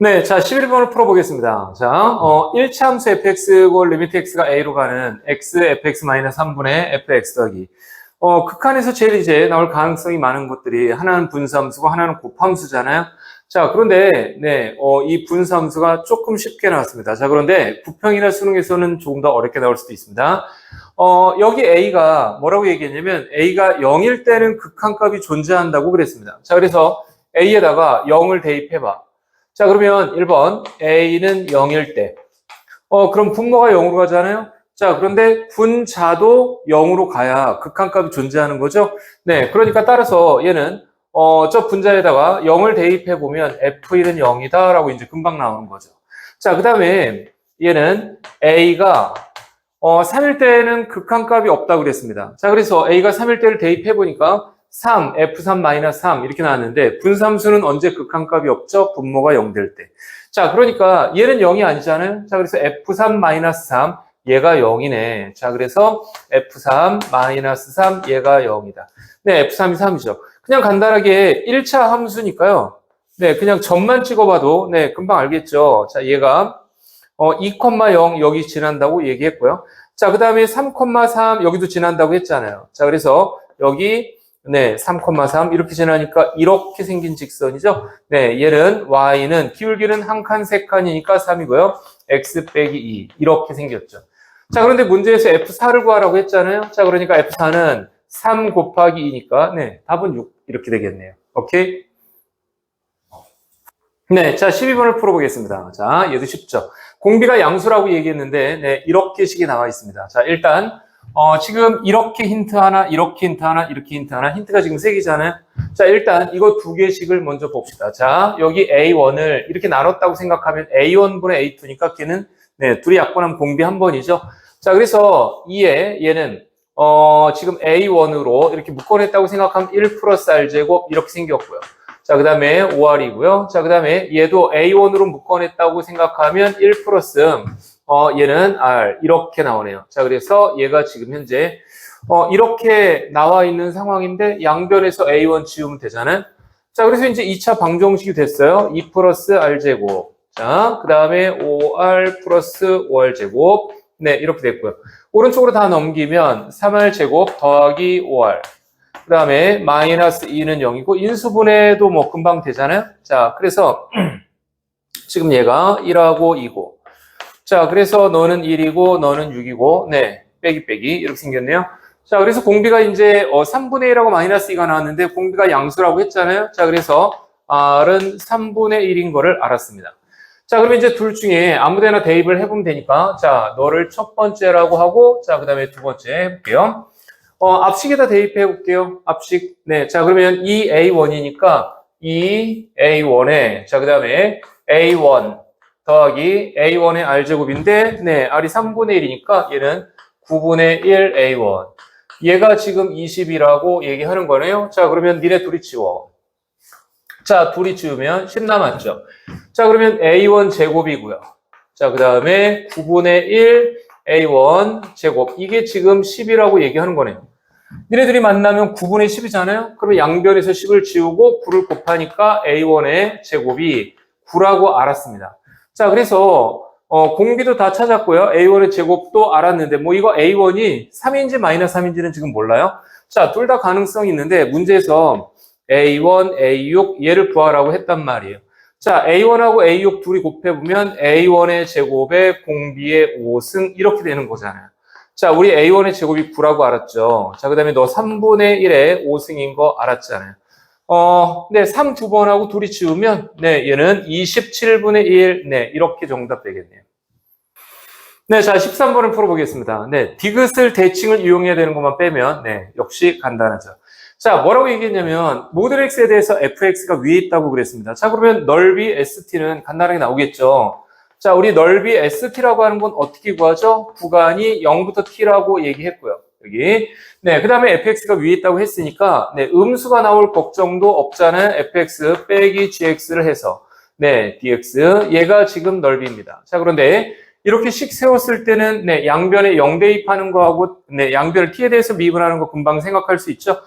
네, 자, 11번을 풀어보겠습니다. 자, 1차 함수 fx고 리미트 x가 a로 가는 x fx-3분의 fx 더하기. 극한에서 제일 이제 나올 가능성이 많은 것들이 하나는 분수함수고 하나는 곱함수잖아요. 자, 그런데, 네, 이 분수함수가 조금 쉽게 나왔습니다. 자, 그런데 부평이나 수능에서는 조금 더 어렵게 나올 수도 있습니다. 여기 a가 뭐라고 얘기했냐면 a가 0일 때는 극한값이 존재한다고 그랬습니다. 자, 그래서 a에다가 0을 대입해봐. 자, 그러면 1번 a는 0일 때 그럼 분모가 0으로 가잖아요. 자, 그런데 분자도 0으로 가야 극한값이 존재하는 거죠. 네, 그러니까 따라서 얘는 저 분자에다가 0을 대입해 보면 f1은 0이다 라고 이제 금방 나오는 거죠. 자, 그 다음에 얘는 a가 3일 때는 극한값이 없다고 그랬습니다. 자, 그래서 a가 3일 때를 대입해 보니까 3, f3-3 이렇게 나왔는데 분수함수는 언제 극한값이 없죠? 분모가 0 될 때. 자, 그러니까 얘는 0이 아니잖아요. 자, 그래서 f3-3 얘가 0이네. 자, 그래서 f3-3 얘가 0이다. 네, f3이 3이죠. 그냥 간단하게 1차 함수니까요. 네, 그냥 점만 찍어봐도 네, 금방 알겠죠. 자, 얘가 2,0 여기 지난다고 얘기했고요. 자, 그 다음에 3,3 여기도 지난다고 했잖아요. 자, 그래서 여기 네, 3,3 이렇게 지나니까 이렇게 생긴 직선이죠. 네, 얘는 y는 기울기는 한 칸, 세 칸이니까 3이고요. x 빼기 2 이렇게 생겼죠. 자, 그런데 문제에서 f4를 구하라고 했잖아요. 자, 그러니까 f4는 3 곱하기 2니까 네, 답은 6 이렇게 되겠네요. 오케이? 네, 자, 12번을 풀어보겠습니다. 자, 얘도 쉽죠. 공비가 양수라고 얘기했는데 네, 이렇게 식이 나와 있습니다. 자, 일단 지금 이렇게 힌트 하나, 이렇게 힌트 하나, 이렇게 힌트 하나, 힌트가 지금 3개잖아요. 자, 일단 이거 2개씩을 먼저 봅시다. 자, 여기 A1을 이렇게 나눴다고 생각하면 A1분의 A2니까 걔는 네, 둘이 약분하면 공비 한 번이죠. 자, 그래서 얘는 지금 A1으로 이렇게 묶어냈다고 생각하면 1 플러스 R제곱 이렇게 생겼고요. 자, 그 다음에 5R이고요. 자, 그 다음에 얘도 A1으로 묶어냈다고 생각하면 1 플러스 얘는 R 이렇게 나오네요. 자, 그래서 얘가 지금 현재 이렇게 나와 있는 상황인데 양변에서 A1 지우면 되잖아요. 자, 그래서 이제 2차 방정식이 됐어요. 2 플러스 R제곱. 자, 그 다음에 5R 플러스 5R제곱. 네, 이렇게 됐고요. 오른쪽으로 다 넘기면 3R제곱 더하기 5R. 그 다음에 마이너스 2는 0이고 인수분해도 뭐 금방 되잖아요. 자, 그래서 지금 얘가 1하고 2고 자, 그래서 너는 1이고 너는 6이고 네, 빼기 이렇게 생겼네요. 자, 그래서 공비가 이제 3분의 1하고 마이너스 2가 나왔는데 공비가 양수라고 했잖아요. 자, 그래서 R은 3분의 1인 거를 알았습니다. 자, 그러면 이제 둘 중에 아무 데나 대입을 해보면 되니까 자, 너를 첫 번째라고 하고 자, 그 다음에 두 번째 해볼게요. 앞식에다 대입해 볼게요. 앞식. 네, 자, 그러면 2A1이니까 2A1에 자, 그 다음에 A1 더하기 A1의 R제곱인데, 네, R이 3분의 1이니까 얘는 9분의 1 A1. 얘가 지금 20이라고 얘기하는 거네요. 자, 그러면 니네 둘이 지워. 자, 둘이 지우면 10 남았죠. 자, 그러면 A1 제곱이고요. 자, 그 다음에 9분의 1 A1 제곱. 이게 지금 10이라고 얘기하는 거네요. 니네들이 만나면 9분의 10이잖아요. 그러면 양변에서 10을 지우고 9를 곱하니까 A1의 제곱이 9라고 알았습니다. 자, 그래서 공비도 다 찾았고요. A1의 제곱도 알았는데 뭐 이거 A1이 3인지 마이너스 3인지는 지금 몰라요. 자, 둘 다 가능성이 있는데 문제에서 A1, A6 얘를 구하라고 했단 말이에요. 자, A1하고 A6 둘이 곱해보면 A1의 제곱에 공비의 5승 이렇게 되는 거잖아요. 자, 우리 A1의 제곱이 9라고 알았죠. 자, 그 다음에 너 3분의 1의 5승인 거 알았잖아요. 네, 3 두 번 하고 둘이 지우면, 네, 얘는 27분의 1, 네, 이렇게 정답 되겠네요. 네, 자, 13번을 풀어보겠습니다. 네, 디귿을 대칭을 이용해야 되는 것만 빼면, 네, 역시 간단하죠. 자, 뭐라고 얘기했냐면, 모든 x에 대해서 fx가 위에 있다고 그랬습니다. 자, 그러면 넓이 st는 간단하게 나오겠죠. 자, 우리 넓이 st라고 하는 건 어떻게 구하죠? 구간이 0부터 t라고 얘기했고요. 여기. 네, 그 다음에 fx가 위에 있다고 했으니까, 네, 음수가 나올 걱정도 없잖아요. fx 빼기 gx를 해서. 네, dx. 얘가 지금 넓이입니다. 자, 그런데 이렇게 식 세웠을 때는, 네, 양변에 0 대입하는 거하고, 네, 양변을 t에 대해서 미분을 하는 거 금방 생각할 수 있죠.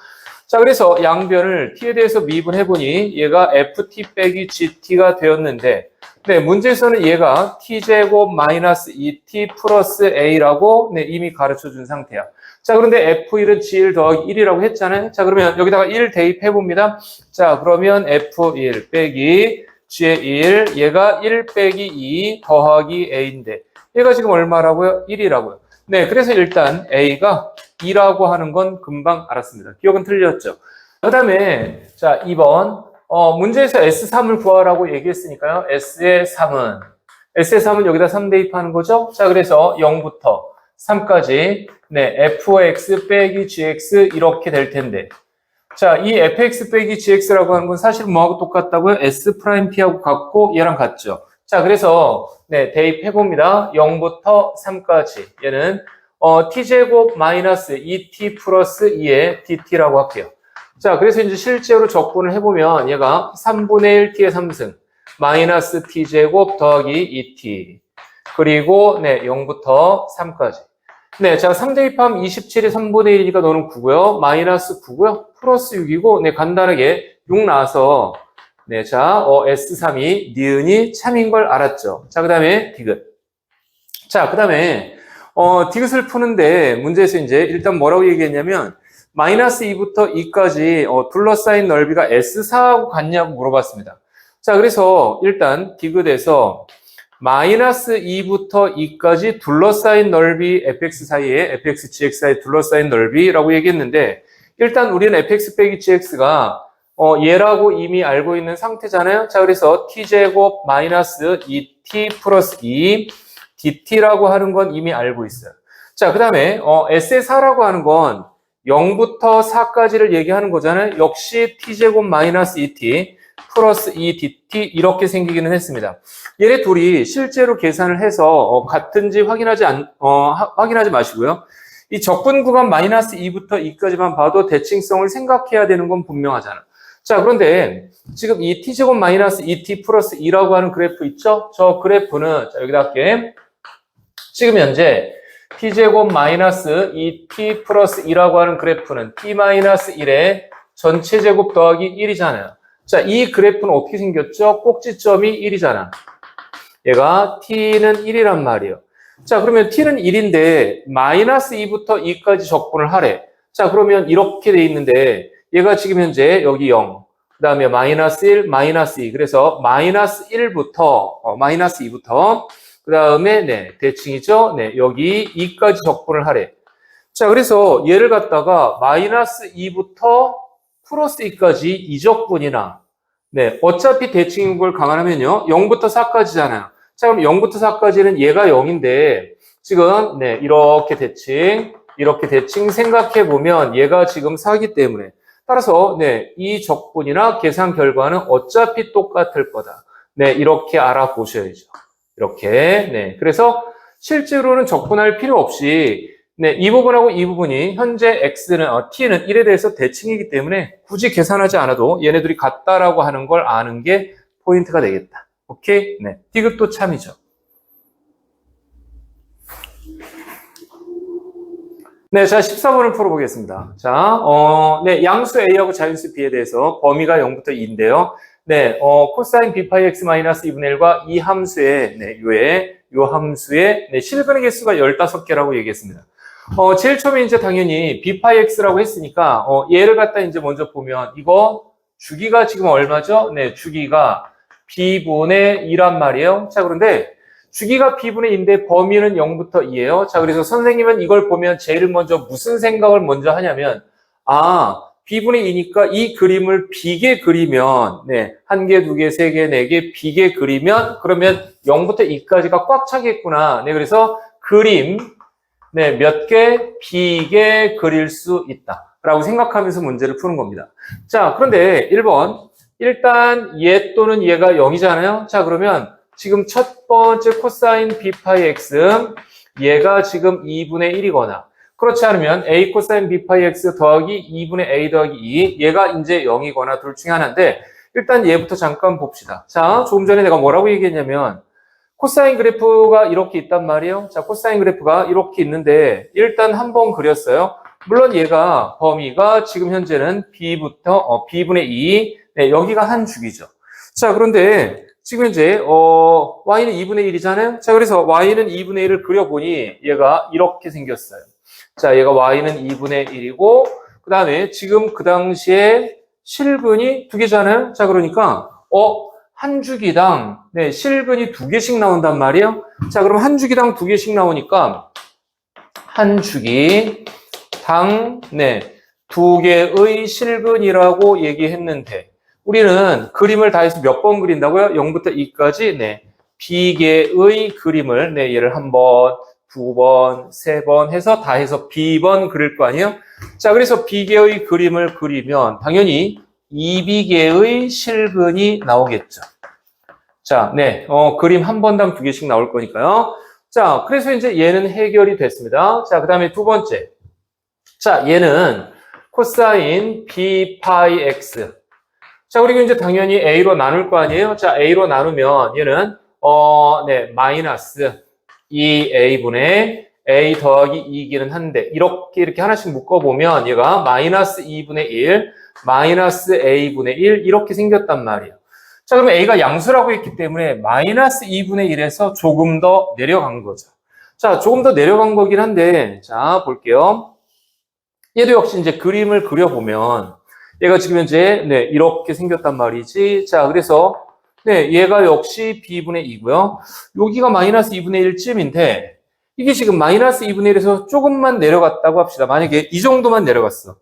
자, 그래서 양변을 t에 대해서 미분해보니 얘가 ft 빼기 gt가 되었는데, 네, 문제에서는 얘가 t제곱 마이너스 2t 플러스 a라고 네, 이미 가르쳐 준 상태야. 자, 그런데 f1은 g1 더하기 1이라고 했잖아요. 자, 그러면 여기다가 1 대입해 봅니다. 자, 그러면 f1 빼기 g의 1, 얘가 1 빼기 2 더하기 a인데 얘가 지금 얼마라고요? 1이라고요. 네, 그래서 일단 a가 2라고 하는 건 금방 알았습니다. 기억은 틀렸죠? 그 다음에 자, 2번 문제에서 S3을 구하라고 얘기했으니까요. S의 3은 여기다 3 대입하는 거죠. 자, 그래서 0부터 3까지 네, fx 빼기 gx 이렇게 될 텐데 자, 이 fx 빼기 gx라고 하는 건 사실 뭐하고 똑같다고요? S'P하고 같고 얘랑 같죠. 자, 그래서 네, 대입해 봅니다. 0부터 3까지 얘는 t제곱 마이너스 2t 플러스 2의 dt라고 할게요. 자, 그래서 이제 실제로 적분을 해보면 얘가 3분의 1t의 3승 마이너스 t제곱 더하기 2t 그리고 네, 0부터 3까지 네, 자, 3 대입하면 27이 3분의 1이니까 너는 9고요. 마이너스 9고요. 플러스 6이고 네, 간단하게 6 나와서 네, 자, S3이 니은이 참인 걸 알았죠. 자, 그 다음에 디귿. 자, 그 다음에 디귿을 푸는데 문제에서 이제 일단 뭐라고 얘기했냐면 마이너스 2부터 2까지 둘러싸인 넓이가 S4하고 같냐고 물어봤습니다. 자, 그래서 일단 디귿에서 마이너스 2부터 2까지 둘러싸인 넓이 fx 사이에 fx, gx 사이에 둘러싸인 넓이라고 얘기했는데 일단 우리는 fx 빼기 gx가 얘라고 이미 알고 있는 상태잖아요. 자, 그래서 t제곱 마이너스 2t 플러스 2 dt라고 하는 건 이미 알고 있어요. 자, 그 다음에 S의 4라고 하는 건 0부터 4까지를 얘기하는 거잖아요. 역시 t제곱 마이너스 2t 플러스 2dt 이렇게 생기기는 했습니다. 얘네 둘이 실제로 계산을 해서 같은지 확인하지 마시고요. 이 적분 구간 마이너스 2부터 2까지만 봐도 대칭성을 생각해야 되는 건 분명하잖아. 자, 그런데 지금 이 t제곱 마이너스 2t 플러스 2라고 하는 그래프 있죠? 저 그래프는 자, 여기다 할게. 지금 현재 t제곱 마이너스 2t 플러스 2라고 하는 그래프는 t 마이너스 1의 전체 제곱 더하기 1이잖아요. 자, 이 그래프는 어떻게 생겼죠? 꼭지점이 1이잖아. 얘가 t는 1이란 말이에요. 자, 그러면 t는 1인데 마이너스 2부터 2까지 적분을 하래. 자, 그러면 이렇게 돼 있는데 얘가 지금 현재 여기 0, 그 다음에 마이너스 1, 마이너스 2. 그래서 마이너스 1부터 마이너스 2부터 그 다음에 네, 대칭이죠. 네, 여기 2까지 적분을 하래. 자, 그래서 얘를 갖다가 마이너스 2부터 플러스 2까지 이적분이나 네, 어차피 대칭인 걸 강화하면요. 0부터 4까지잖아요. 자, 그럼 0부터 4까지는 얘가 0인데 지금 네, 이렇게 대칭 생각해 보면 얘가 지금 4기 때문에 따라서 네, 이 적분이나 계산 결과는 어차피 똑같을 거다. 네, 이렇게 알아보셔야죠. 이렇게. 네. 그래서 실제로는 적분할 필요 없이 네, 이 부분하고 이 부분이 현재 x는 t는 1에 대해서 대칭이기 때문에 굳이 계산하지 않아도 얘네들이 같다라고 하는 걸 아는 게 포인트가 되겠다. 오케이? 네. 디귿도 참이죠. 네, 자, 14번을 풀어보겠습니다. 자, 네, 양수 A하고 자연수 B에 대해서 범위가 0부터 2인데요. 네, 코사인 B 파이 X 마이너스 2분의 1과 이 함수의, 네, 요 함수의, 네, 실근의 개수가 15개라고 얘기했습니다. 제일 처음에 이제 당연히 B 파이 X라고 했으니까, 얘를 갖다 이제 먼저 보면, 이거 주기가 지금 얼마죠? 네, 주기가 B분의 2란 말이에요. 자, 그런데 주기가 B분의 2인데 범위는 0부터 2예요. 자, 그래서 선생님은 이걸 보면 제일 먼저 무슨 생각을 먼저 하냐면, B분의 2니까 이 그림을 비게 그리면, 네, 1개, 2개, 3개, 4개, 비게 그리면, 그러면 0부터 2까지가 꽉 차겠구나. 네, 그래서 그림, 네, 몇 개 비게 그릴 수 있다. 라고 생각하면서 문제를 푸는 겁니다. 자, 그런데 1번. 일단 얘 또는 얘가 0이잖아요. 자, 그러면 지금 첫 번째 코사인 B 파이 X, 얘가 지금 2분의 1이거나, 그렇지 않으면 A 코사인 B 파이 X 더하기 2분의 A 더하기 2, 얘가 이제 0이거나 둘 중에 하나인데, 일단 얘부터 잠깐 봅시다. 자, 조금 전에 내가 뭐라고 얘기했냐면, 코사인 그래프가 이렇게 있단 말이에요. 자, 코사인 그래프가 이렇게 있는데, 일단 한번 그렸어요. 물론 얘가 범위가 지금 현재는 B부터, B분의 2, 네, 여기가 한 주기죠. 자, 그런데 지금 현재 y는 2분의 1이잖아요. 자, 그래서 y는 2분의 1을 그려보니 얘가 이렇게 생겼어요. 자, 얘가 y는 2분의 1이고 그 다음에 지금 그 당시에 실근이 2개잖아요. 자, 그러니까 한 주기당 네, 실근이 2개씩 나온단 말이에요. 자, 그럼 한 주기당 2개씩 나오니까 한 주기당 네, 2개의 실근이라고 얘기했는데 우리는 그림을 다 해서 몇 번 그린다고요? 0부터 2까지 네, B개의 그림을 네, 얘를 한 번, 두 번, 세 번 해서 다 해서 B번 그릴 거 아니에요? 자, 그래서 B개의 그림을 그리면 당연히 2B개의 실근이 나오겠죠. 자, 네, 그림 한 번당 2개씩 나올 거니까요. 자, 그래서 이제 얘는 해결이 됐습니다. 자, 그 다음에 두 번째. 자, 얘는 코사인 B 파이 X. 자, 그리고 이제 당연히 A로 나눌 거 아니에요? 자, A로 나누면 얘는, 네, 마이너스 2A분의 A 더하기 2기는 한데, 이렇게 하나씩 묶어보면 얘가 마이너스 2분의 1, 마이너스 A분의 1, 이렇게 생겼단 말이에요. 자, 그러면 A가 양수라고 했기 때문에 마이너스 2분의 1에서 조금 더 내려간 거죠. 자, 조금 더 내려간 거긴 한데, 자, 볼게요. 얘도 역시 이제 그림을 그려보면, 얘가 지금 현재, 네, 이렇게 생겼단 말이지. 자, 그래서, 네, 얘가 역시 B분의 2고요. 여기가 마이너스 2분의 1쯤인데, 이게 지금 마이너스 2분의 1에서 조금만 내려갔다고 합시다. 만약에 이 정도만 내려갔어.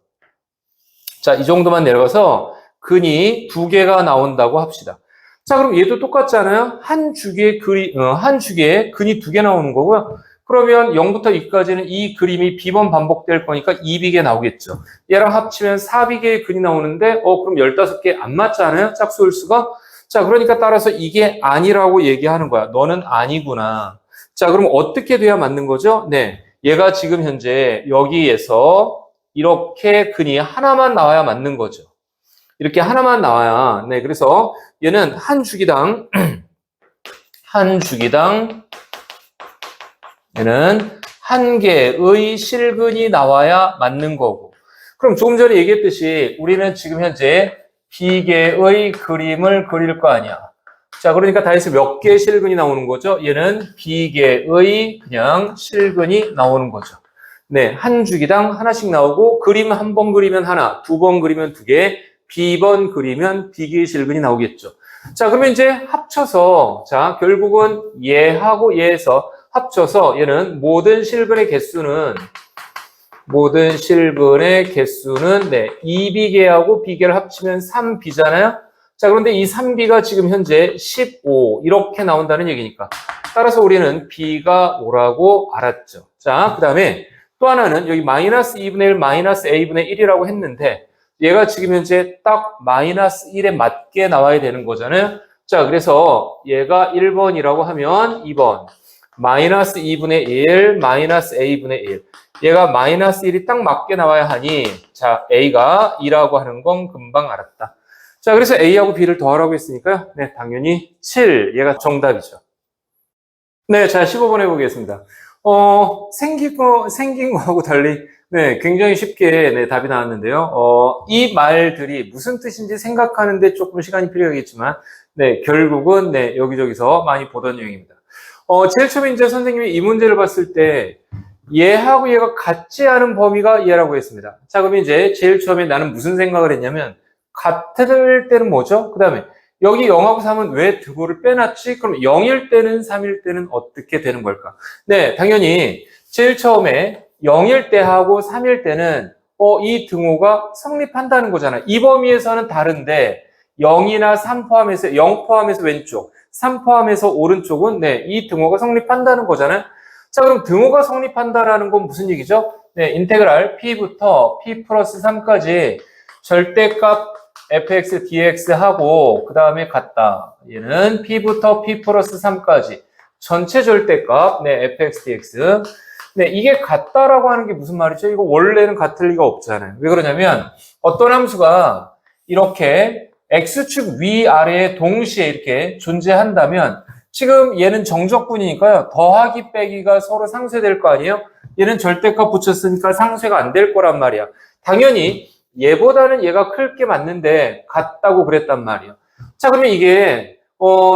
자, 이 정도만 내려가서 근이 2개가 나온다고 합시다. 자, 그럼 얘도 똑같잖아요. 한 주기에 근이 2개 나오는 거고요. 그러면 0부터 2까지는 이 그림이 B번 반복될 거니까 2B개 나오겠죠. 얘랑 합치면 4B개의 근이 나오는데, 그럼 15개 안 맞잖아요? 짝수일수가. 자, 그러니까 따라서 이게 아니라고 얘기하는 거야. 너는 아니구나. 자, 그럼 어떻게 돼야 맞는 거죠? 네. 얘가 지금 현재 여기에서 이렇게 근이 하나만 나와야 맞는 거죠. 이렇게 하나만 나와야. 네. 그래서 얘는 한 주기당 얘는 한 개의 실근이 나와야 맞는 거고. 그럼 조금 전에 얘기했듯이 우리는 지금 현재 B개의 그림을 그릴 거 아니야. 자, 그러니까 다 해서 몇 개의 실근이 나오는 거죠? 얘는 B개의 그냥 실근이 나오는 거죠. 네, 한 주기당 하나씩 나오고 그림 한 번 그리면 하나, 두 번 그리면 2개, B번 그리면 B개의 실근이 나오겠죠. 자, 그러면 이제 합쳐서 자, 결국은 얘하고 얘에서 합쳐서 얘는 모든 실근의 개수는 네, 2B개하고 B개를 합치면 3B잖아요. 자, 그런데 이 3B가 지금 현재 15 이렇게 나온다는 얘기니까 따라서 우리는 B가 5라고 알았죠. 자, 그 다음에 또 하나는 여기 마이너스 2분의 1 마이너스 A분의 1이라고 했는데 얘가 지금 현재 딱 마이너스 1에 맞게 나와야 되는 거잖아요. 자, 그래서 얘가 1번이라고 하면 2번 마이너스 2분의 1 마이너스 A분의 1 얘가 마이너스 1이 딱 맞게 나와야 하니 자, A가 2라고 하는 건 금방 알았다. 자, 그래서 A하고 B를 더하라고 했으니까요. 네, 당연히 7. 얘가 정답이죠. 네, 자, 15번 해보겠습니다. 생긴 거하고 달리, 네, 굉장히 쉽게, 네, 답이 나왔는데요. 이 말들이 무슨 뜻인지 생각하는데 조금 시간이 필요하겠지만, 네, 결국은, 네, 여기저기서 많이 보던 내용입니다. 제일 처음에 이제 선생님이 이 문제를 봤을 때, 얘하고 얘가 같지 않은 범위가 얘라고 했습니다. 자, 그럼 이제 제일 처음에 나는 무슨 생각을 했냐면, 같을 때는 뭐죠? 그 다음에 여기 0하고 3은 왜 등호를 빼놨지? 그럼 0일 때는 3일 때는 어떻게 되는 걸까? 네, 당연히 제일 처음에 0일 때하고 3일 때는 이 등호가 성립한다는 거잖아요. 이 범위에서는 다른데 0이나 3 포함해서 0 포함해서 왼쪽, 3 포함해서 오른쪽은 네, 이 등호가 성립한다는 거잖아요. 자, 그럼 등호가 성립한다라는 건 무슨 얘기죠? 네, 인테그랄 P부터 P 플러스 3까지 절대값 fx, dx 하고 그 다음에 같다. 얘는 P부터 P 플러스 3까지 전체 절대값 네, fx, dx 네, 이게 같다라고 하는 게 무슨 말이죠? 이거 원래는 같을 리가 없잖아요. 왜 그러냐면 어떤 함수가 이렇게 x축 위아래에 동시에 이렇게 존재한다면 지금 얘는 정적분이니까요. 더하기 빼기가 서로 상쇄될 거 아니에요? 얘는 절대값 붙였으니까 상쇄가 안 될 거란 말이야. 당연히 얘보다는 얘가 클 게 맞는데 같다고 그랬단 말이에요. 자, 그러면 이게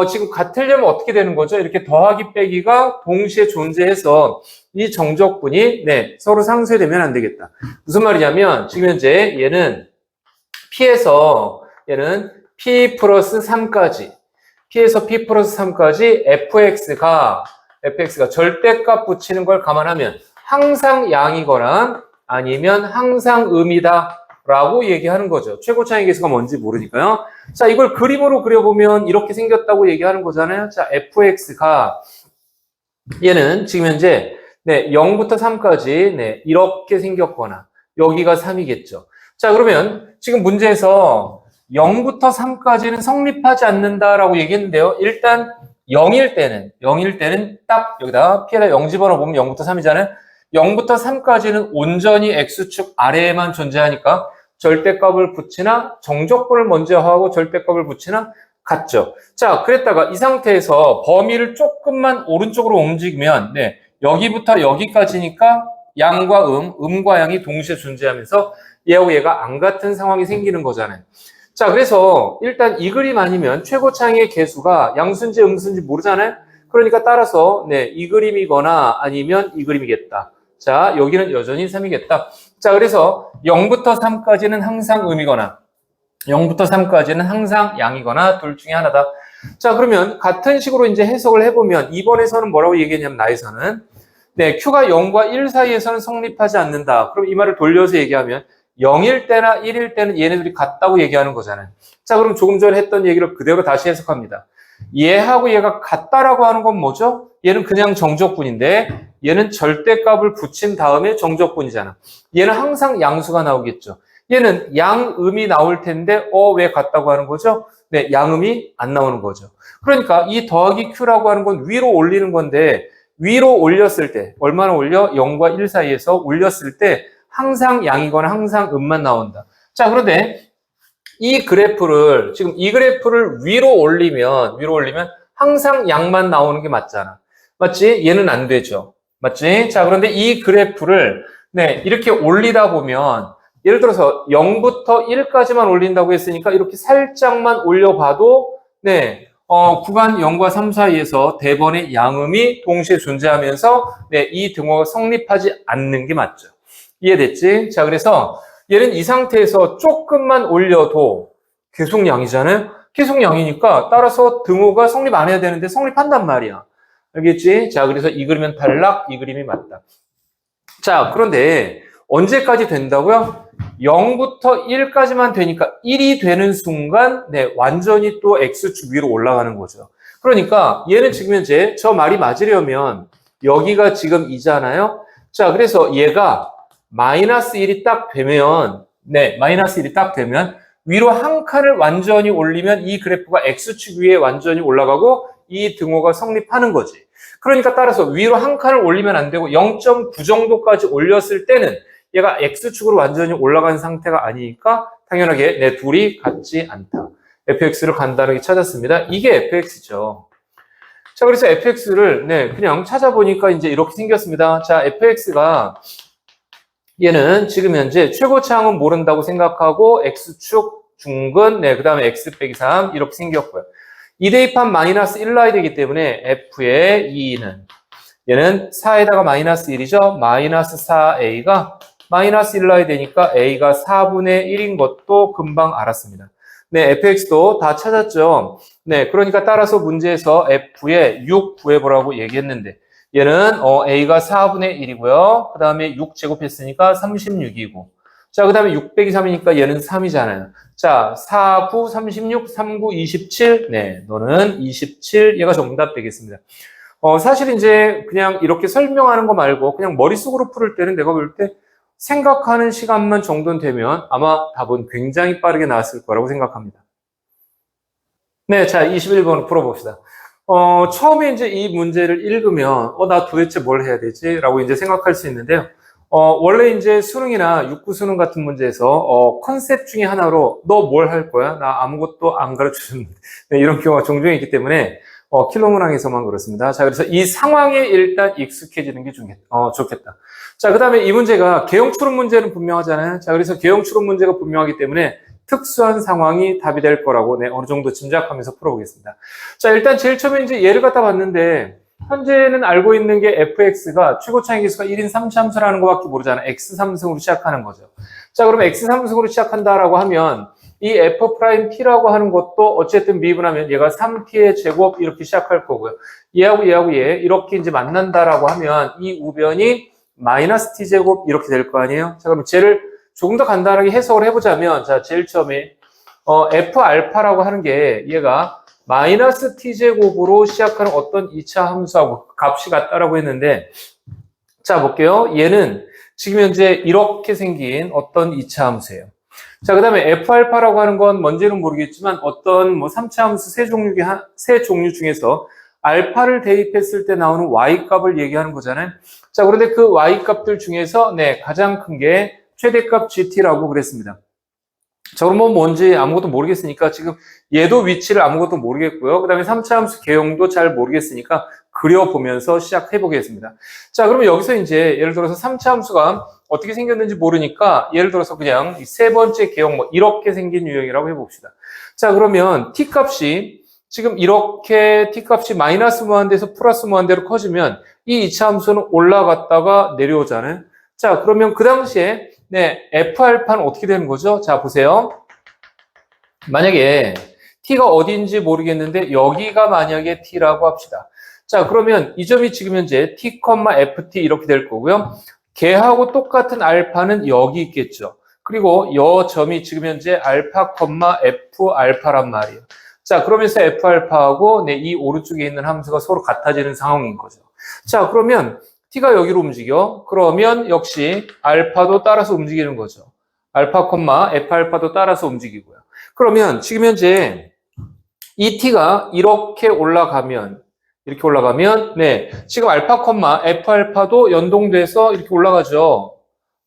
지금 같으려면 어떻게 되는 거죠? 이렇게 더하기 빼기가 동시에 존재해서 이 정적분이, 네, 서로 상쇄되면 안 되겠다. 무슨 말이냐면, 지금 현재 얘는 얘는 P 플러스 3까지, P에서 P 플러스 3까지 fx가 절대값 붙이는 걸 감안하면 항상 양이거나 아니면 항상 음이다 라고 얘기하는 거죠. 최고차이 계수가 뭔지 모르니까요. 자, 이걸 그림으로 그려보면 이렇게 생겼다고 얘기하는 거잖아요. 자, fx가 얘는 지금 현재, 네, 0부터 3까지, 네, 이렇게 생겼거나 여기가 3이겠죠. 자, 그러면 지금 문제에서 0부터 3까지는 성립하지 않는다라고 얘기했는데요. 일단 0일 때는 딱 여기다 P에다 0 집어넣어 보면 0부터 3이잖아요. 0부터 3까지는 온전히 X축 아래에만 존재하니까 절대값을 붙이나 정적분을 먼저 하고 절대값을 붙이나 같죠. 자, 그랬다가 이 상태에서 범위를 조금만 오른쪽으로 움직이면, 네, 여기부터 여기까지니까 양과 음과 양이 동시에 존재하면서 얘하고 얘가 안 같은 상황이 생기는 거잖아요. 자, 그래서 일단 이 그림 아니면 최고차이의 개수가 양수인지 음수인지 모르잖아요. 그러니까 따라서, 네, 이 그림이거나 아니면 이 그림이겠다. 자, 여기는 여전히 3이겠다. 자, 그래서 0부터 3까지는 항상 음이거나 0부터 3까지는 항상 양이거나 둘 중에 하나다. 자, 그러면 같은 식으로 이제 해석을 해보면 2번에서는 뭐라고 얘기했냐면 나에서는, 네, Q가 0과 1 사이에서는 성립하지 않는다. 그럼 이 말을 돌려서 얘기하면 0일 때나 1일 때는 얘네들이 같다고 얘기하는 거잖아요. 자, 그럼 조금 전에 했던 얘기를 그대로 다시 해석합니다. 얘하고 얘가 같다라고 하는 건 뭐죠? 얘는 그냥 정적분인데 얘는 절대값을 붙인 다음에 정적분이잖아. 얘는 항상 양수가 나오겠죠. 얘는 양음이 나올 텐데 왜 같다고 하는 거죠? 네, 양음이 안 나오는 거죠. 그러니까 이 더하기 Q라고 하는 건 위로 올리는 건데 위로 올렸을 때 얼마나 올려? 0과 1 사이에서 올렸을 때 항상 양이거나 항상 음만 나온다. 자, 그런데 이 그래프를 위로 올리면 항상 양만 나오는 게 맞잖아. 맞지? 얘는 안 되죠. 맞지? 자, 그런데 이 그래프를, 네, 이렇게 올리다 보면 예를 들어서 0부터 1까지만 올린다고 했으니까 이렇게 살짝만 올려봐도, 네, 구간 0과 3 사이에서 대번의 양음이 동시에 존재하면서, 네, 이 등호가 성립하지 않는 게 맞죠. 이해됐지? 자, 그래서 얘는 이 상태에서 조금만 올려도 계속 양이잖아요? 계속 양이니까 따라서 등호가 성립 안 해야 되는데 성립한단 말이야. 알겠지? 자, 그래서 이 그림은 탈락, 이 그림이 맞다. 자, 그런데 언제까지 된다고요? 0부터 1까지만 되니까 1이 되는 순간, 네, 완전히 또 X축 위로 올라가는 거죠. 그러니까 얘는 지금 현재 저 말이 맞으려면 여기가 지금 2잖아요? 자, 그래서 얘가 마이너스 1이 딱 되면, 네, 마이너스 1이 딱 되면 위로 한 칸을 완전히 올리면 이 그래프가 X축 위에 완전히 올라가고 이 등호가 성립하는 거지. 그러니까 따라서 위로 한 칸을 올리면 안 되고 0.9 정도까지 올렸을 때는 얘가 X축으로 완전히 올라간 상태가 아니니까 당연하게 내 둘이 같지 않다. fx를 간단하게 찾았습니다. 이게 fx죠. 자, 그래서 fx를, 네, 그냥 찾아보니까 이제 이렇게 생겼습니다. 자, fx가 얘는 지금 현재 최고차항은 모른다고 생각하고 X축 중근, 네, 그 다음에 X 빼기 3 이렇게 생겼고요. 2 대입한 마이너스 1 나야 되기 때문에 F의 2는 얘는 4에다가 마이너스 1이죠. 마이너스 4A가 마이너스 1 나야 되니까 A가 4분의 1인 것도 금방 알았습니다. 네, fx도 다 찾았죠. 네, 그러니까 따라서 문제에서 F의 6 구해보라고 얘기했는데 얘는 A가 4분의 1이고요. 그 다음에 6 제곱했으니까 36이고 자, 그 다음에 6 빼기 3이니까 얘는 3이잖아요. 자, 4, 9, 36, 3, 9, 27. 네, 너는 27. 얘가 정답 되겠습니다. 사실 이제 그냥 이렇게 설명하는 거 말고 그냥 머릿속으로 풀을 때는 내가 볼 때 생각하는 시간만 정도는 되면 아마 답은 굉장히 빠르게 나왔을 거라고 생각합니다. 네, 자, 21번 풀어봅시다. 처음에 이제 이 문제를 읽으면, 나 도대체 뭘 해야 되지? 라고 이제 생각할 수 있는데요. 원래 이제 수능이나 육구 수능 같은 문제에서, 컨셉 중에 하나로, 너 뭘 할 거야? 나 아무것도 안 가르쳐 줬는데. 네, 이런 경우가 종종 있기 때문에, 킬로문항에서만 그렇습니다. 자, 그래서 이 상황에 일단 익숙해지는 게 좋겠다. 자, 그 다음에 이 문제가 개형 추론 문제는 분명하잖아요. 자, 그래서 개형 추론 문제가 분명하기 때문에 특수한 상황이 답이 될 거라고 어느 정도 짐작하면서 풀어보겠습니다. 자, 일단 제일 처음에 이제 예를 갖다 봤는데, 현재는 알고 있는 게 fx가 최고차이 계수가 1인 3차함수라는 것밖에 모르잖아요. x3승으로 시작하는 거죠. 자, 그러면 x3승으로 시작한다라고 하면 이 f'P라고 하는 것도 어쨌든 미분하면 얘가 3t의 제곱 이렇게 시작할 거고요. 얘하고 얘 이렇게 이제 만난다라고 하면 이 우변이 마이너스 t제곱 이렇게 될 거 아니에요? 자, 그럼 쟤를 조금 더 간단하게 해석을 해보자면, 자, 제일 처음에 f알파라고 하는 게 얘가 마이너스 t제곱으로 시작하는 어떤 2차 함수하고 값이 같다라고 했는데, 자, 볼게요. 얘는 지금 현재 이렇게 생긴 어떤 2차 함수예요. 자, 그 다음에 f알파라고 하는 건 뭔지는 모르겠지만 어떤 3차 함수 세 종류 중에서 알파를 대입했을 때 나오는 y값을 얘기하는 거잖아요. 자, 그런데 그 y값들 중에서 가장 큰 게 최대값 gt라고 그랬습니다. 자, 그럼 뭔지 아무것도 모르겠으니까 지금 얘도 위치를 아무것도 모르겠고요. 그 다음에 3차 함수 개형도 잘 모르겠으니까 그려보면서 시작해 보겠습니다. 자, 그러면 여기서 이제 예를 들어서 3차 함수가 어떻게 생겼는지 모르니까 예를 들어서 그냥 세 번째 개형 이렇게 생긴 유형이라고 해봅시다. 자, 그러면 t값이 지금 이렇게 t값이 마이너스 무한대에서 플러스 무한대로 커지면 이 2차 함수는 올라갔다가 내려오잖아요. 자, 그러면 그 당시에 f알파는 어떻게 되는 거죠? 자, 보세요. 만약에 t가 어디인지 모르겠는데 여기가 만약에 t라고 합시다. 자, 그러면 이 점이 지금 현재 t, ft 이렇게 될 거고요. 걔하고 똑같은 알파는 여기 있겠죠. 그리고 이 점이 지금 현재 알파, f 알파란 말이에요. 자, 그러면서 f 알파하고 이 오른쪽에 있는 함수가 서로 같아지는 상황인 거죠. 자, 그러면 t가 여기로 움직여. 그러면 역시 알파도 따라서 움직이는 거죠. 알파, f 알파도 따라서 움직이고요. 그러면 지금 현재 이 t가 이렇게 올라가면 지금 알파, f 알파도 연동돼서 이렇게 올라가죠.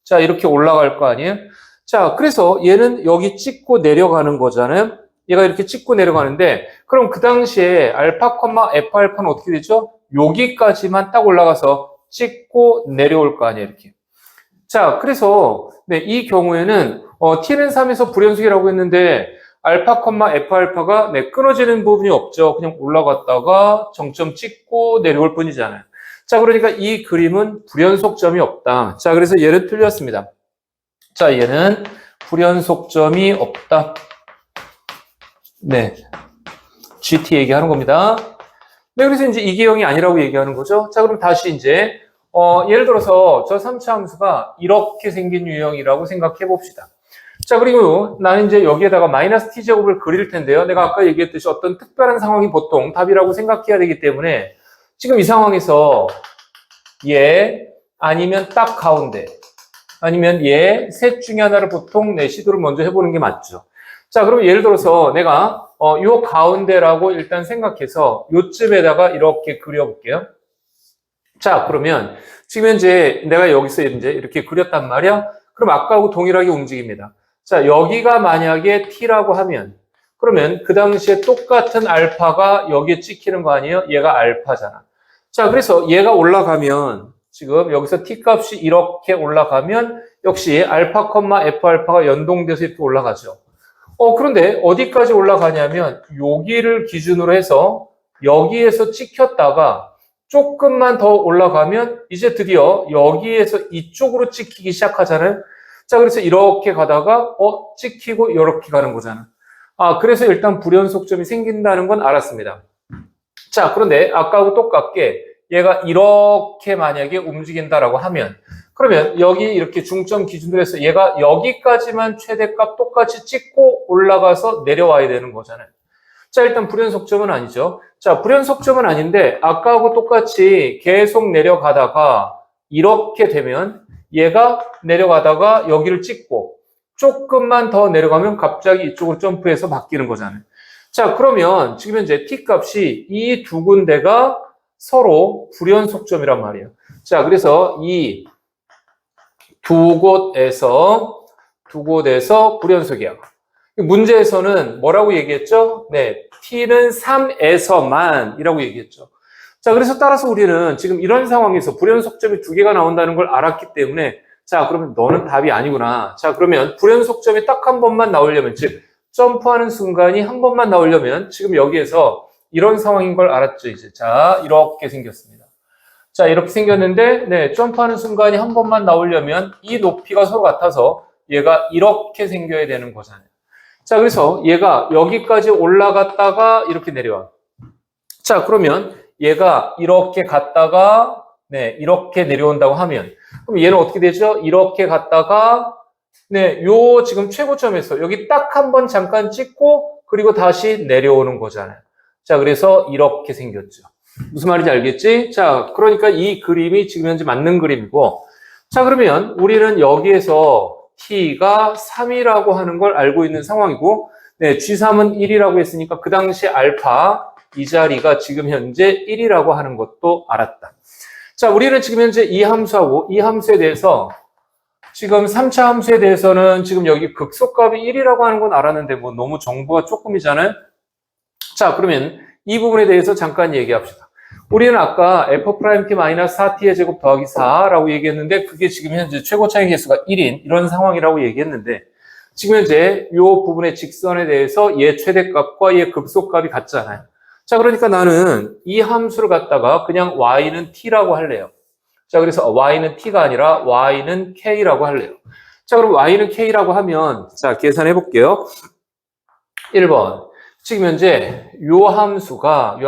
자, 이렇게 올라갈 거 아니에요? 자, 그래서 얘는 여기 찍고 내려가는 거잖아요. 얘가 이렇게 찍고 내려가는데, 그럼 그 당시에 알파, f 알파는 어떻게 되죠? 여기까지만 딱 올라가서 찍고 내려올 거 아니에요, 이렇게. 자, 그래서 이 경우에는 t는 3에서 불연속이라고 했는데 알파, f 알파가 끊어지는 부분이 없죠. 그냥 올라갔다가 정점 찍고 내려올 뿐이잖아요. 자, 그러니까 이 그림은 불연속점이 없다. 자, 그래서 얘는 틀렸습니다. 자, 얘는 불연속점이 없다. GT 얘기하는 겁니다. 그래서 이제 이계형이 아니라고 얘기하는 거죠. 자, 그럼 다시 이제 예를 들어서 저 3차 함수가 이렇게 생긴 유형이라고 생각해 봅시다. 자, 그리고 나는 이제 여기에다가 마이너스 t제곱을 그릴 텐데요. 내가 아까 얘기했듯이 어떤 특별한 상황이 보통 답이라고 생각해야 되기 때문에 지금 이 상황에서 얘 아니면 딱 가운데 아니면 얘 셋 중에 하나를 보통 시도를 먼저 해보는 게 맞죠. 자, 그럼 예를 들어서 내가 요 가운데라고 일단 생각해서 요쯤에다가 이렇게 그려볼게요. 자, 그러면 지금 현재 내가 여기서 이제 이렇게 그렸단 말이야. 그럼 아까하고 동일하게 움직입니다. 자, 여기가 만약에 t라고 하면 그러면 그 당시에 똑같은 알파가 여기에 찍히는 거 아니에요? 얘가 알파잖아. 자, 그래서 얘가 올라가면 지금 여기서 t값이 이렇게 올라가면 역시 알파, f 알파가 연동돼서 이렇게 올라가죠. 그런데 어디까지 올라가냐면 여기를 기준으로 해서 여기에서 찍혔다가 조금만 더 올라가면 이제 드디어 여기에서 이쪽으로 찍히기 시작하잖아요. 자, 그래서 이렇게 가다가 찍히고 이렇게 가는 거잖아. 그래서 일단 불연속점이 생긴다는 건 알았습니다. 자, 그런데 아까하고 똑같게 얘가 이렇게 만약에 움직인다라고 하면 그러면 여기 이렇게 중점 기준으로 해서 얘가 여기까지만 최대값 똑같이 찍고 올라가서 내려와야 되는 거잖아요. 자, 일단 불연속점은 아니죠. 자, 불연속점은 아닌데 아까하고 똑같이 계속 내려가다가 이렇게 되면 얘가 내려가다가 여기를 찍고 조금만 더 내려가면 갑자기 이쪽으로 점프해서 바뀌는 거잖아요. 자, 그러면 지금 현재 t값이 이 두 군데가 서로 불연속점이란 말이에요. 자, 그래서 이 두 곳에서 불연속이야. 문제에서는 뭐라고 얘기했죠? 네, t는 3에서만 이라고 얘기했죠. 자, 그래서 따라서 우리는 지금 이런 상황에서 불연속점이 두 개가 나온다는 걸 알았기 때문에 자, 그러면 너는 답이 아니구나. 자, 그러면 불연속점이 딱 한 번만 나오려면, 즉 점프하는 순간이 한 번만 나오려면 지금 여기에서 이런 상황인 걸 알았죠, 이제. 자, 이렇게 생겼습니다. 자, 이렇게 생겼는데, 네, 점프하는 순간이 한 번만 나오려면 이 높이가 서로 같아서 얘가 이렇게 생겨야 되는 거잖아요. 자, 그래서 얘가 여기까지 올라갔다가 이렇게 내려와. 자, 그러면 얘가 이렇게 갔다가, 네, 이렇게 내려온다고 하면, 그럼 얘는 어떻게 되죠? 이렇게 갔다가, 네, 요 지금 최고점에서 여기 딱 한 번 잠깐 찍고, 그리고 다시 내려오는 거잖아요. 자, 그래서 이렇게 생겼죠. 무슨 말인지 알겠지? 자, 그러니까 이 그림이 지금 현재 맞는 그림이고, 자, 그러면 우리는 여기에서 t가 3이라고 하는 걸 알고 있는 상황이고, 네, g3은 1이라고 했으니까 그 당시 알파, 이 자리가 지금 현재 1이라고 하는 것도 알았다. 자, 우리는 지금 현재 이 함수하고 이 함수에 대해서 지금 3차 함수에 대해서는 지금 여기 극소값이 1이라고 하는 건 알았는데 뭐 너무 정보가 조금이잖아요. 자, 그러면 이 부분에 대해서 잠깐 얘기합시다. 우리는 아까 f'-4t의 제곱 더하기 4라고 얘기했는데 그게 지금 현재 최고 차이 개수가 1인 이런 상황이라고 얘기했는데 지금 현재 이 부분의 직선에 대해서 얘 최대값과 얘 급소값이 같잖아요. 자, 그러니까 나는 이 함수를 갖다가 그냥 y는 t라고 할래요. 자, 그래서 y는 t가 아니라 y는 k라고 할래요. 자, 그럼 y는 k라고 하면 자, 계산해 볼게요. 1번. 지금 현재 요 함수가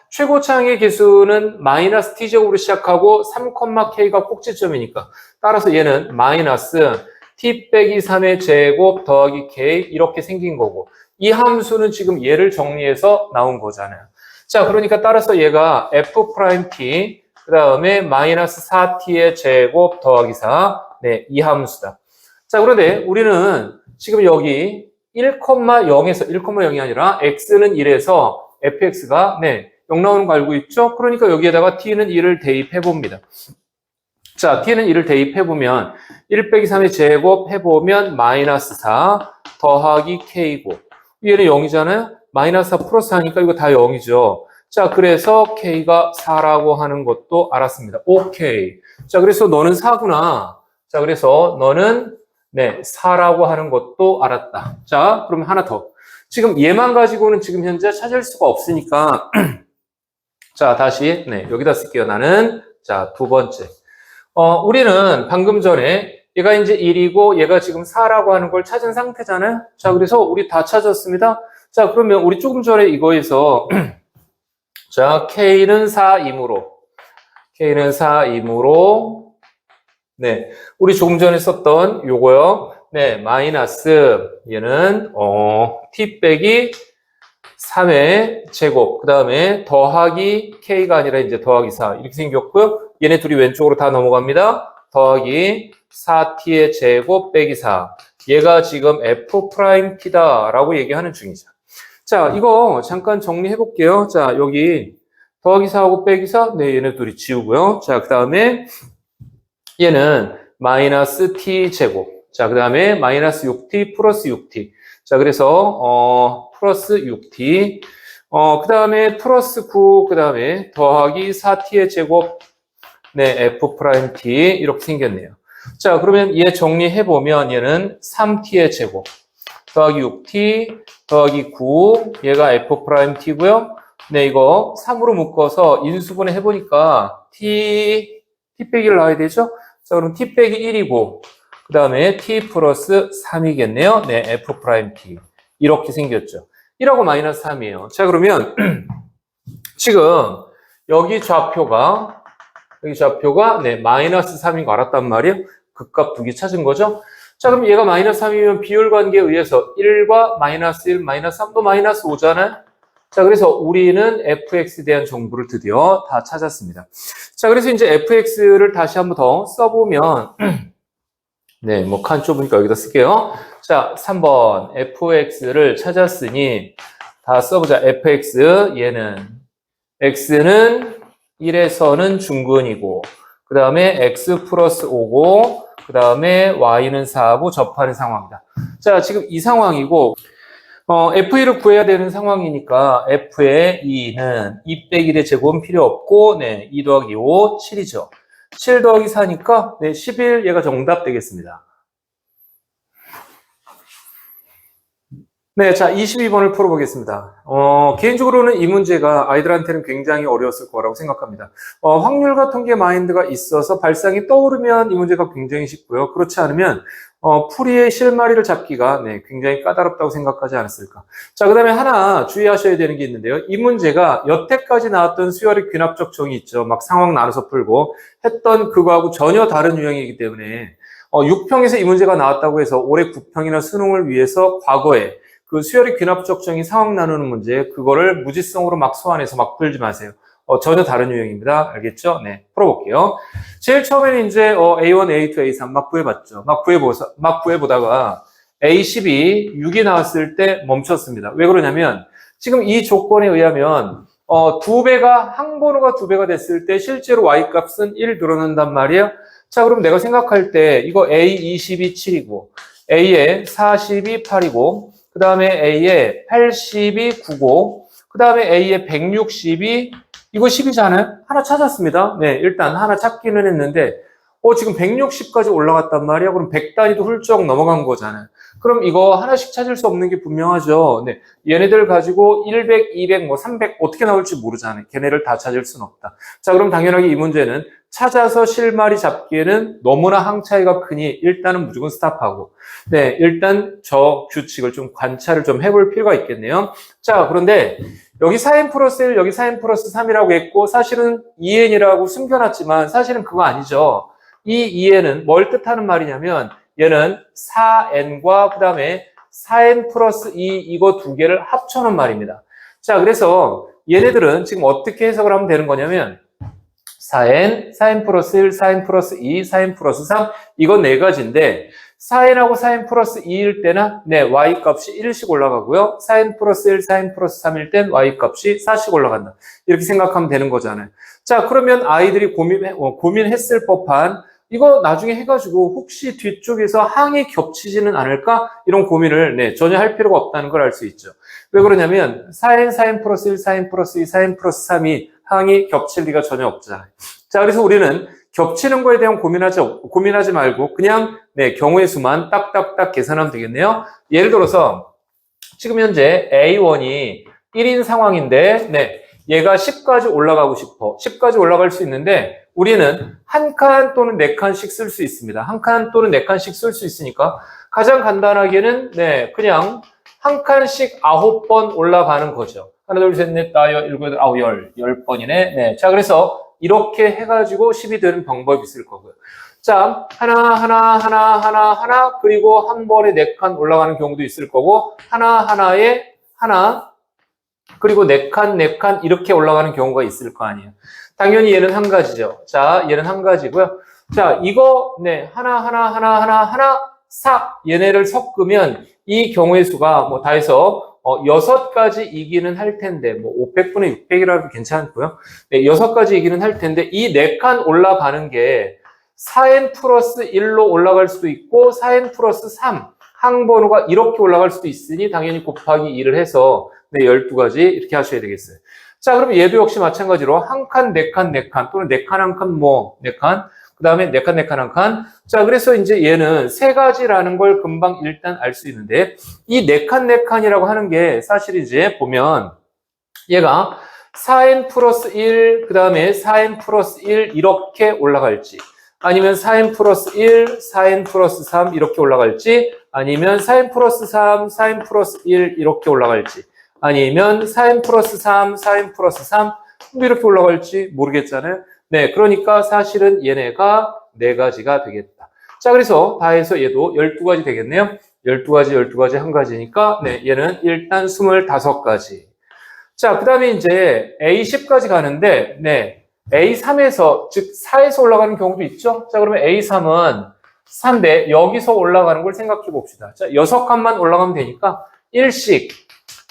최고차항의 개수는 마이너스 t제곱으로 시작하고 3,k가 꼭지점이니까 따라서 얘는 마이너스 t 빼기 3의 제곱 더하기 k 이렇게 생긴 거고 이 함수는 지금 얘를 정리해서 나온 거잖아요. 자, 그러니까 따라서 얘가 f'(t) 그 다음에 마이너스 4t의 제곱 더하기 4 네, 이 함수다. 자, 그런데 우리는 지금 여기 1,0에서 1,0이 아니라 x는 1에서 fx가 네, 0 나오는 거 알고 있죠? 그러니까 여기에다가 t는 1을 대입해 봅니다. 자, t는 1을 대입해 보면 1 빼기 3의 제곱 해보면 마이너스 4 더하기 k고 얘는 0이잖아요? 마이너스 4 플러스 4니까 이거 다 0이죠. 자, 그래서 k가 4라고 하는 것도 알았습니다. 오케이. 자, 그래서 너는 4구나. 자, 그래서 너는 네, 4라고 하는 것도 알았다. 자, 그러면 하나 더. 지금 얘만 가지고는 지금 현재 찾을 수가 없으니까 자, 다시 네, 여기다 쓸게요. 나는 자, 두 번째. 우리는 방금 전에 얘가 이제 1이고 얘가 지금 4라고 하는 걸 찾은 상태잖아요. 자, 그래서 우리 다 찾았습니다. 자, 그러면 우리 조금 전에 이거에서 자, K는 4이므로 네, 우리 조금 전에 썼던 요거요. 네, 마이너스 얘는 T 빼기 3의 제곱 그 다음에 더하기 K가 아니라 이제 더하기 4 이렇게 생겼고요. 얘네 둘이 왼쪽으로 다 넘어갑니다. 더하기 4t의 제곱 빼기 4 얘가 지금 f't다 라고 얘기하는 중이죠. 자, 이거 잠깐 정리해 볼게요. 자, 여기 더하기 4하고 빼기 4, 네, 얘네 둘이 지우고요. 자, 그 다음에 얘는 마이너스 t 제곱. 자, 그 다음에 마이너스 6t 플러스 6t. 자, 그래서 플러스 6t. 그 다음에 플러스 9, 그 다음에 더하기 4t의 제곱. 네, f't 이렇게 생겼네요. 자, 그러면 얘 정리해 보면 얘는 3t의 제곱. 더하기 6t, 더하기 9, 얘가 f't고요. 네, 이거 3으로 묶어서 인수분해 해보니까 t 빼기를 나와야 되죠? 자, 그럼 t 빼기 1이고, 그 다음에 t 플러스 3이겠네요. 네, f't. 이렇게 생겼죠. 1하고 마이너스 3이에요. 자, 그러면 지금 여기 좌표가 네, 마이너스 3인 거 알았단 말이에요. 극값 두 개 찾은 거죠. 자, 그럼 얘가 마이너스 3이면 비율 관계에 의해서 1과 마이너스 1, 마이너스 3도 마이너스 5잖아요. 자, 그래서 우리는 fx에 대한 정보를 드디어 다 찾았습니다. 자, 그래서 이제 fx를 다시 한번 더 써보면 네, 뭐 칸 좁으니까 여기다 쓸게요. 자, 3번 fx를 찾았으니 다 써보자. fx 얘는 x는 1에서는 중근이고 그 다음에 x 플러스 5고 그 다음에 y는 4하고 접하는 상황이다. 자, 지금 이 상황이고, f2를 구해야 되는 상황이니까 f의 2는 2 빼기 1의 제곱은 필요 없고, 네, 2 더하기 5, 7이죠. 7 더하기 4니까, 네, 11, 얘가 정답 되겠습니다. 네, 자, 22번을 풀어보겠습니다. 개인적으로는 이 문제가 아이들한테는 굉장히 어려웠을 거라고 생각합니다. 확률과 통계 마인드가 있어서 발상이 떠오르면 이 문제가 굉장히 쉽고요. 그렇지 않으면, 풀이의 실마리를 잡기가, 네, 굉장히 까다롭다고 생각하지 않았을까. 자, 그 다음에 하나 주의하셔야 되는 게 있는데요. 이 문제가 여태까지 나왔던 수열의 귀납적 정이 있죠. 막 상황 나눠서 풀고 했던 그거하고 전혀 다른 유형이기 때문에, 6평에서 이 문제가 나왔다고 해서 올해 9평이나 수능을 위해서 과거에 그 수열의 귀납적 정이 상황 나누는 문제, 그거를 무지성으로 막 소환해서 막 풀지 마세요. 전혀 다른 유형입니다. 알겠죠? 네, 풀어볼게요. 제일 처음에는 이제 A1, A2, A3 막 구해봤죠. 막 구해보다가 A12, 6이 나왔을 때 멈췄습니다. 왜 그러냐면 지금 이 조건에 의하면 항번호가 2배가 됐을 때 실제로 Y 값은 1 늘어난단 말이에요. 자, 그럼 내가 생각할 때 이거 A20이 7이고 A에 40이 8이고 그 다음에 A에 80이 9고, 그 다음에 A에 160이, 이거 10이잖아요? 하나 찾았습니다. 네, 일단 하나 찾기는 했는데, 지금 160까지 올라갔단 말이야? 그럼 100단위도 훌쩍 넘어간 거잖아요. 그럼 이거 하나씩 찾을 수 없는 게 분명하죠. 네, 얘네들 가지고 100, 200, 300 어떻게 나올지 모르잖아요. 걔네를 다 찾을 수는 없다. 자, 그럼 당연하게 이 문제는 찾아서 실마리 잡기에는 너무나 항 차이가 크니 일단은 무조건 스탑하고, 네, 일단 저 규칙을 좀 관찰을 좀 해볼 필요가 있겠네요. 자, 그런데 여기 4n 플러스 1, 여기 4n 플러스 3이라고 했고 사실은 2n이라고 숨겨놨지만 사실은 그거 아니죠. 이 2n은 뭘 뜻하는 말이냐면 얘는 4n과 그 다음에 4n 플러스 2 이거 두 개를 합쳐놓은 말입니다. 자, 그래서 얘네들은 지금 어떻게 해석을 하면 되는 거냐면 4n, 4n 플러스 1, 4n 플러스 2, 4n 플러스 3 이건 네 가지인데 4n하고 4n 플러스 2일 때는 네, y 값이 1씩 올라가고요. 4n 플러스 1, 4n 플러스 3일 땐 y 값이 4씩 올라간다. 이렇게 생각하면 되는 거잖아요. 자, 그러면 아이들이 고민했을 법한 이거 나중에 해가지고 혹시 뒤쪽에서 항이 겹치지는 않을까? 이런 고민을 네, 전혀 할 필요가 없다는 걸 알 수 있죠. 왜 그러냐면 4n, 4n 플러스 1, 4n 플러스 2, 4n 플러스 3이 항이 겹칠 리가 전혀 없잖아요. 자, 그래서 우리는 겹치는 거에 대한 고민하지 말고 그냥 네, 경우의 수만 딱딱딱 계산하면 되겠네요. 예를 들어서 지금 현재 A1이 1인 상황인데 네, 얘가 10까지 올라가고 싶어. 10까지 올라갈 수 있는데 우리는 한 칸 또는 네 칸씩 쓸 수 있습니다. 한 칸 또는 네 칸씩 쓸 수 있으니까 가장 간단하게는 네, 그냥 한 칸씩 9번 올라가는 거죠. 하나, 둘, 셋, 넷, 다섯, 일곱, 여덟, 아홉, 10번이네. 네. 자, 그래서 이렇게 해가지고 10이 되는 방법이 있을 거고요. 자, 하나, 그리고 한 번에 4칸 올라가는 경우도 있을 거고, 하나에 하나, 그리고 4칸 이렇게 올라가는 경우가 있을 거 아니에요. 당연히 얘는 한 가지죠. 자, 얘는 한 가지고요. 자, 이거, 네, 하나, 4. 얘네를 섞으면 이 경우의 수가 뭐 다 해서 6가지 이기는 할 텐데, 뭐 500분의 600이라도 괜찮고요. 네, 6가지 이기는 할 텐데, 이 4칸 올라가는 게 4n 플러스 1로 올라갈 수도 있고, 4n 플러스 3, 항번호가 이렇게 올라갈 수도 있으니, 당연히 곱하기 2를 해서, 네, 12가지 이렇게 하셔야 되겠어요. 자, 그럼 얘도 역시 마찬가지로 한 칸, 4칸, 또는 4칸, 1칸, 4칸, 그 다음에 4칸, 1칸. 자, 그래서 이제 얘는 3가지라는 걸 금방 일단 알 수 있는데, 이 4칸이라고 하는 게 사실 이제 보면, 얘가 4n 플러스 1, 그 다음에 4n 플러스 1 이렇게 올라갈지, 아니면 4n 플러스 1, 4n 플러스 3 이렇게 올라갈지, 아니면 4n 플러스 3, 4n 플러스 1 이렇게 올라갈지, 아니면 4n 플러스 3, 4n 플러스 3 이렇게 올라갈지 모르겠잖아요. 네, 그러니까 사실은 얘네가 4가지가 되겠다. 자, 그래서 다 해서 얘도 12가지 되겠네요. 12가지, 한 가지니까, 네, 얘는 일단 25가지. 자, 그 다음에 이제 A10까지 가는데, 네, A3에서, 즉 4에서 올라가는 경우도 있죠? 자, 그러면 A3은 4인데 여기서 올라가는 걸 생각해 봅시다. 자, 6칸만 올라가면 되니까 1씩,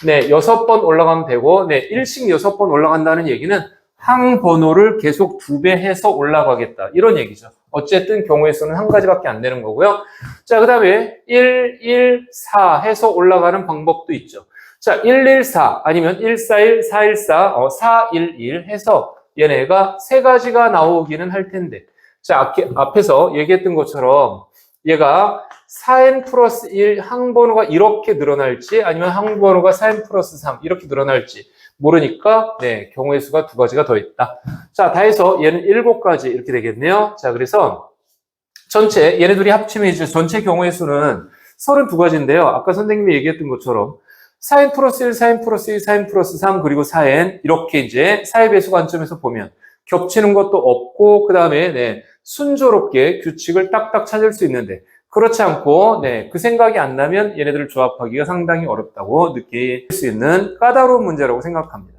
네, 6번 올라가면 되고, 네, 1씩 6번 올라간다는 얘기는 항 번호를 계속 2배 해서 올라가겠다. 이런 얘기죠. 어쨌든 경우의 수는 한 가지밖에 안 되는 거고요. 자, 그 다음에 1, 1, 4 해서 올라가는 방법도 있죠. 자, 1, 1, 4 아니면 1, 4, 1, 4, 1, 4, 4, 1, 1 해서 얘네가 세 가지가 나오기는 할 텐데. 자, 앞에서 얘기했던 것처럼 얘가 4n 플러스 1 항번호가 이렇게 늘어날지 아니면 항번호가 4n 플러스 3 이렇게 늘어날지 모르니까 네, 경우의 수가 두 가지가 더 있다. 자, 다 해서 얘는 7가지 이렇게 되겠네요. 자, 그래서 전체 얘네들이 합치면 이제 전체 경우의 수는 32가지인데요. 아까 선생님이 얘기했던 것처럼 4n 플러스 1, 4n 플러스 2, 4n 플러스 3 그리고 4n 이렇게 이제 4의 배수 관점에서 보면 겹치는 것도 없고 그 다음에 네, 순조롭게 규칙을 딱딱 찾을 수 있는데 그렇지 않고 네, 그 생각이 안 나면 얘네들을 조합하기가 상당히 어렵다고 느낄 수 있는 까다로운 문제라고 생각합니다.